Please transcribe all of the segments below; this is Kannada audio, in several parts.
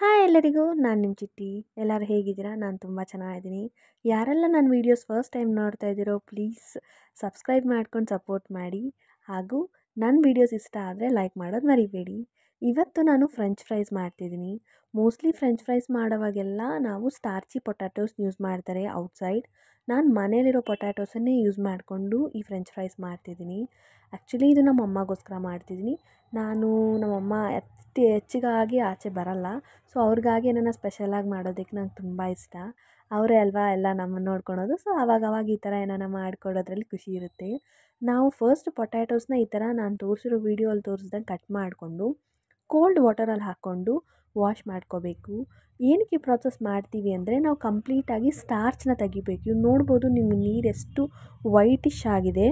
ಹಾಯ್ ಎಲ್ಲರಿಗೂ, ನಾನು ನಿಮ್ಮ ಚಿಟ್ಟಿ. ಎಲ್ಲರೂ ಹೇಗಿದ್ದೀರಾ? ನಾನು ತುಂಬ ಚೆನ್ನಾಗಿದ್ದೀನಿ. ಯಾರೆಲ್ಲ ನನ್ನ ವೀಡಿಯೋಸ್ ಫಸ್ಟ್ ಟೈಮ್ ನೋಡ್ತಾ ಇದ್ದೀರೋ ಪ್ಲೀಸ್ ಸಬ್ಸ್ಕ್ರೈಬ್ ಮಾಡ್ಕೊಂಡು ಸಪೋರ್ಟ್ ಮಾಡಿ. ಹಾಗೂ ನನ್ನ ವೀಡಿಯೋಸ್ ಇಷ್ಟ ಆದರೆ ಲೈಕ್ ಮಾಡೋದು ಮರಿಬೇಡಿ. ಇವತ್ತು ನಾನು ಫ್ರೆಂಚ್ ಫ್ರೈಸ್ ಮಾಡ್ತಿದ್ದೀನಿ. ಮೋಸ್ಟ್ಲಿ ಫ್ರೆಂಚ್ ಫ್ರೈಸ್ ಮಾಡೋವಾಗೆಲ್ಲ ನಾವು ಸ್ಟಾರ್ಚಿ ಪೊಟ್ಯಾಟೋಸ್ ಯೂಸ್ ಮಾಡ್ತಾರೆ ಔಟ್ಸೈಡ್. ನಾನು ಮನೇಲಿರೋ ಪೊಟ್ಯಾಟೋಸನ್ನೇ ಯೂಸ್ ಮಾಡಿಕೊಂಡು ಈ ಫ್ರೆಂಚ್ ಫ್ರೈಸ್ ಮಾಡ್ತಿದ್ದೀನಿ. ಆ್ಯಕ್ಚುಲಿ ಇದು ನಮ್ಮ ಅಮ್ಮಗೋಸ್ಕರ ಮಾಡ್ತಿದ್ದೀನಿ. ನಮ್ಮಮ್ಮ ಹೆಚ್ಚಿಗಾಗಿ ಆಚೆ ಬರಲ್ಲ. ಸೊ ಅವ್ರಿಗಾಗಿ ಏನಾನ ಸ್ಪೆಷಲಾಗಿ ಮಾಡೋದಕ್ಕೆ ನಂಗೆ ತುಂಬ ಇಷ್ಟ. ಅವರೇ ಅಲ್ವಾ ಎಲ್ಲ ನಮ್ಮನ್ನು ನೋಡ್ಕೊಳೋದು. ಸೊ ಆವಾಗವಾಗ ಈ ಥರ ಏನಾನ ಮಾಡಿಕೊಡೋದ್ರಲ್ಲಿ ಖುಷಿ ಇರುತ್ತೆ. ನಾವು ಫಸ್ಟ್ ಪೊಟ್ಯಾಟೋಸ್ನ ಈ ಥರ ನಾನು ತೋರಿಸಿರೋ ವೀಡಿಯೋಲ್ಲಿ ತೋರಿಸ್ದಂಗೆ ಕಟ್ ಮಾಡಿಕೊಂಡು ಕೋಲ್ಡ್ ವಾಟರಲ್ಲಿ ಹಾಕ್ಕೊಂಡು ವಾಶ್ ಮಾಡ್ಕೋಬೇಕು. ಏನಕ್ಕೆ ಈ ಪ್ರಾಸೆಸ್ ಮಾಡ್ತೀವಿ ಅಂದರೆ ನಾವು ಕಂಪ್ಲೀಟಾಗಿ ಸ್ಟಾರ್ಚ್ನ ತೆಗಿಬೇಕು. ನೀವು ನೋಡ್ಬೋದು, ನಿಮ್ಮ ನೀರು ಎಷ್ಟು ವೈಟಿಶ್ ಆಗಿದೆ.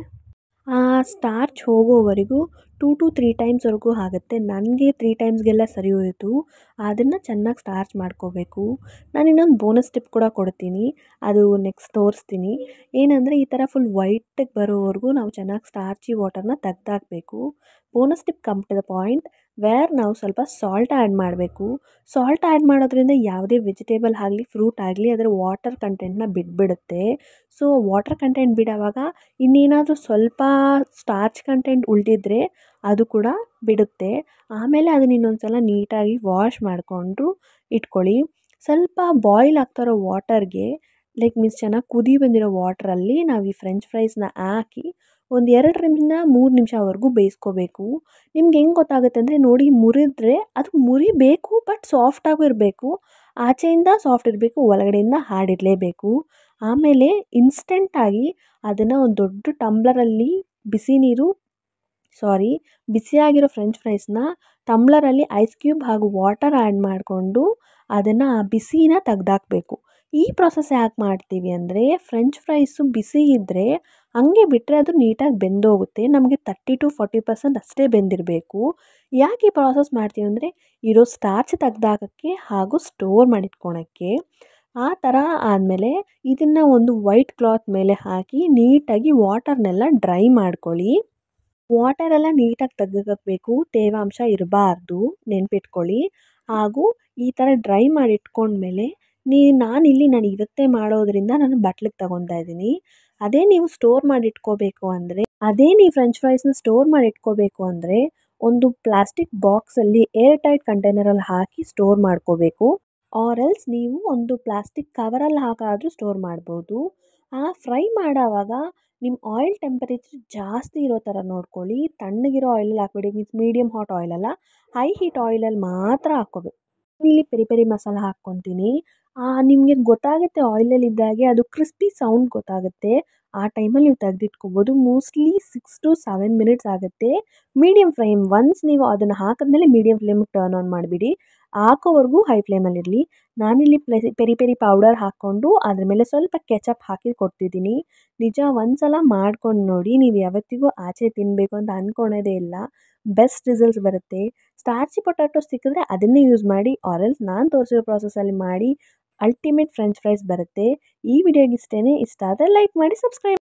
ಆ ಸ್ಟಾರ್ಚ್ ಹೋಗೋವರೆಗೂ 2 to 3 ಟೈಮ್ಸ್ವರೆಗೂ ಆಗುತ್ತೆ. ನನಗೆ 3 ಟೈಮ್ಸ್ಗೆಲ್ಲ ಸರಿ ಹೋಯಿತು. ಅದನ್ನು ಚೆನ್ನಾಗಿ ಸ್ಟಾರ್ಚ್ ಮಾಡ್ಕೋಬೇಕು. ನಾನು ಇನ್ನೊಂದು ಬೋನಸ್ ಟಿಪ್ ಕೂಡ ಕೊಡ್ತೀನಿ, ಅದು ನೆಕ್ಸ್ಟ್ ತೋರಿಸ್ತೀನಿ. ಏನಂದರೆ ಈ ಥರ ಫುಲ್ ವೈಟಿಗೆ ಬರೋವರೆಗೂ ನಾವು ಚೆನ್ನಾಗಿ ಸ್ಟಾರ್ಚಿ ವಾಟರ್ನ ತೆಗ್ದಾಕಬೇಕು. Bonus tip come to the point where ನಾವು ಸ್ವಲ್ಪ ಸಾಲ್ಟ್ ಆ್ಯಡ್ ಮಾಡಬೇಕು. ಸಾಲ್ಟ್ ಆ್ಯಡ್ ಮಾಡೋದ್ರಿಂದ ಯಾವುದೇ ವೆಜಿಟೇಬಲ್ ಆಗಲಿ ಫ್ರೂಟ್ ಆಗಲಿ ಅದರ ವಾಟರ್ ಕಂಟೆಂಟ್ನ ಬಿಟ್ಬಿಡುತ್ತೆ. ಸೊ ವಾಟರ್ ಕಂಟೆಂಟ್ ಬಿಡೋವಾಗ ಇನ್ನೇನಾದರೂ ಸ್ವಲ್ಪ ಸ್ಟಾರ್ಚ್ ಕಂಟೆಂಟ್ ಉಳಿದಿದ್ರೆ ಅದು ಕೂಡ ಬಿಡುತ್ತೆ. ಆಮೇಲೆ ಅದನ್ನ ಇನ್ನೊಂದು ಸಲ ನೀಟಾಗಿ ವಾಶ್ ಮಾಡಿಕೊಂಡು ಇಟ್ಕೊಳ್ಳಿ. ಸ್ವಲ್ಪ ಬಾಯ್ಲ್ ಆಗ್ತಾರೋ ವಾಟರ್ಗೆ ಮೀನ್ಸ್ ಚೆನ್ನಾಗಿ ಕುದಿ ಬಂದಿರೋ ವಾಟ್ರಲ್ಲಿ ನಾವು ಈ ಫ್ರೆಂಚ್ ಫ್ರೈಸ್ನ ಹಾಕಿ ಒಂದು 2ರಿಂದ 3 ನಿಮಿಷವರೆಗೂ ಬೇಯಿಸ್ಕೋಬೇಕು. ನಿಮ್ಗೆ ಹೆಂಗೆ ಗೊತ್ತಾಗುತ್ತೆ ಅಂದರೆ ನೋಡಿ, ಮುರಿದ್ರೆ ಅದು ಮುರಿಬೇಕು ಬಟ್ ಸಾಫ್ಟಾಗೂ ಇರಬೇಕು. ಆಚೆಯಿಂದ ಸಾಫ್ಟ್ ಇರಬೇಕು, ಒಳಗಡೆಯಿಂದ ಹಾರ್ಡ್ ಇರಲೇಬೇಕು. ಆಮೇಲೆ ಇನ್ಸ್ಟೆಂಟಾಗಿ ಅದನ್ನು ಒಂದು ದೊಡ್ಡ ಟಂಬ್ಲರಲ್ಲಿ ಬಿಸಿಯಾಗಿರೋ ಫ್ರೆಂಚ್ ಫ್ರೈಸ್ನ ಟಂಬ್ಲರಲ್ಲಿ ಐಸ್ ಕ್ಯೂಬ್ ಹಾಗೂ ವಾಟರ್ ಆ್ಯಡ್ ಮಾಡಿಕೊಂಡು ಅದನ್ನು ಆ ಬಿಸಿನ ತೆಗ್ದಾಕಬೇಕು. ಈ ಪ್ರಾಸೆಸ್ ಯಾಕೆ ಮಾಡ್ತೀವಿ ಅಂದರೆ ಫ್ರೆಂಚ್ ಫ್ರೈಸು ಬಿಸಿ ಇದ್ದರೆ ಹಂಗೆ ಬಿಟ್ಟರೆ ಅದು ನೀಟಾಗಿ ಬೆಂದೋಗುತ್ತೆ. ನಮಗೆ 30 to 40% ಅಷ್ಟೇ ಬೆಂದಿರಬೇಕು. ಯಾಕೆ ಈ ಪ್ರಾಸೆಸ್ ಮಾಡ್ತೀವಿ ಅಂದರೆ ಇರೋ ಸ್ಟಾರ್ಚ್ ತೆಗ್ದಾಕೋಕ್ಕೆ ಹಾಗೂ ಸ್ಟೋರ್ ಮಾಡಿಟ್ಕೊಳಕ್ಕೆ. ಆ ಥರ ಆದಮೇಲೆ ಇದನ್ನು ಒಂದು ವೈಟ್ ಕ್ಲಾತ್ ಮೇಲೆ ಹಾಕಿ ನೀಟಾಗಿ ವಾಟರ್ನೆಲ್ಲ ಡ್ರೈ ಮಾಡ್ಕೊಳ್ಳಿ. ವಾಟರೆಲ್ಲ ನೀಟಾಗಿ ತೆಗೆದುಬೇಕು, ತೇವಾಂಶ ಇರಬಾರ್ದು, ನೆನ್ಪಿಟ್ಕೊಳ್ಳಿ. ಹಾಗೂ ಈ ಥರ ಡ್ರೈ ಮಾಡಿ ಇಟ್ಕೊಂಡ್ಮೇಲೆ ನಾನು ಇವತ್ತೇ ಮಾಡೋದ್ರಿಂದ ನಾನು ಬಟ್ಲಿಗೆ ತಗೊತಾ ಇದ್ದೀನಿ. ನೀವು ಫ್ರೆಂಚ್ ಫ್ರೈಸ್ನ ಸ್ಟೋರ್ ಮಾಡಿ ಇಟ್ಕೋಬೇಕು ಅಂದರೆ ಒಂದು ಪ್ಲಾಸ್ಟಿಕ್ ಬಾಕ್ಸಲ್ಲಿ ಏರ್ ಟೈಟ್ ಕಂಟೈನರಲ್ಲಿ ಹಾಕಿ ಸ್ಟೋರ್ ಮಾಡ್ಕೋಬೇಕು. ಆರೆಲ್ಸ್ ನೀವು ಒಂದು ಪ್ಲಾಸ್ಟಿಕ್ ಕವರಲ್ಲಿ ಹಾಕಾದರೂ ಸ್ಟೋರ್ ಮಾಡ್ಬೋದು. ಫ್ರೈ ಮಾಡೋವಾಗ ನಿಮ್ಮ ಆಯಿಲ್ ಟೆಂಪರೇಚರ್ ಜಾಸ್ತಿ ಇರೋ ಥರ ನೋಡ್ಕೊಳ್ಳಿ. ತಣ್ಣಗಿರೋ ಆಯಿಲಲ್ಲಿ ಹಾಕ್ಬೇಡಿ, ಮೀನ್ಸ್ ಮೀಡಿಯಮ್ ಹಾಟ್ ಆಯಿಲಲ್ಲ, ಹೈ ಹೀಟ್ ಆಯಿಲಲ್ಲಿ ಮಾತ್ರ ಹಾಕ್ಕೋಬೇಕು. ಇಲ್ಲಿ ಪೆರಿ ಪೆರಿ ಮಸಾಲ ಹಾಕ್ಕೊತೀನಿ. ನಿಮಗೆ ಗೊತ್ತಾಗುತ್ತೆ ಆಯಿಲಲ್ಲಿ ಇದ್ದಾಗೆ ಅದು ಕ್ರಿಸ್ಪಿ ಸೌಂಡ್ ಗೊತ್ತಾಗುತ್ತೆ. ಆ ಟೈಮಲ್ಲಿ ನೀವು ತೆಗೆದಿಟ್ಕೋಬೋದು. ಮೋಸ್ಟ್ಲಿ 6 to 7 ಮಿನಿಟ್ಸ್ ಆಗುತ್ತೆ. ಮೀಡಿಯಮ್ ಫ್ಲೇಮ್, ಒನ್ಸ್ ನೀವು ಅದನ್ನು ಹಾಕಿದ್ಮೇಲೆ ಮೀಡಿಯಮ್ ಫ್ಲೇಮಿಗೆ ಟರ್ನ್ ಆನ್ ಮಾಡಿಬಿಡಿ. ಹಾಕೋವರೆಗೂ ಹೈ ಫ್ಲೇಮಲ್ಲಿರಲಿ. ನಾನಿಲ್ಲಿ ಪೆರಿ ಪೆರಿ ಪೌಡರ್ ಹಾಕ್ಕೊಂಡು ಅದ್ರ ಮೇಲೆ ಸ್ವಲ್ಪ ಕೆಚಪ್ ಹಾಕಿ ಕೊಡ್ತಿದ್ದೀನಿ. ನಿಜ ಒಂದ್ಸಲ ಮಾಡ್ಕೊಂಡು ನೋಡಿ, ನೀವು ಯಾವತ್ತಿಗೂ ಆಚೆ ತಿನ್ನಬೇಕು ಅಂತ ಅಂದ್ಕೊಳೋದೇ ಇಲ್ಲ. ಬೆಸ್ಟ್ ರಿಸಲ್ಟ್ಸ್ ಬರುತ್ತೆ. ಸ್ಟಾರ್ಚಿ ಪೊಟ್ಯಾಟೋಸ್ ಸಿಕ್ಕಿದ್ರೆ ಅದನ್ನೇ ಯೂಸ್ ಮಾಡಿ, ಆರೆಲ್ಸ್ ನಾನು ತೋರಿಸಿರೋ ಪ್ರಾಸೆಸಲ್ಲಿ ಮಾಡಿ. ಅಲ್ಟಿಮೇಟ್ ಫ್ರೆಂಚ್ ಫ್ರೈಸ್ ಬರುತ್ತೆ. ಈ ವಿಡಿಯೋಗೆ ಇಷ್ಟ ಆದರೆ ಲೈಕ್ ಮಾಡಿ, ಸಬ್ಸ್ಕ್ರೈಬ್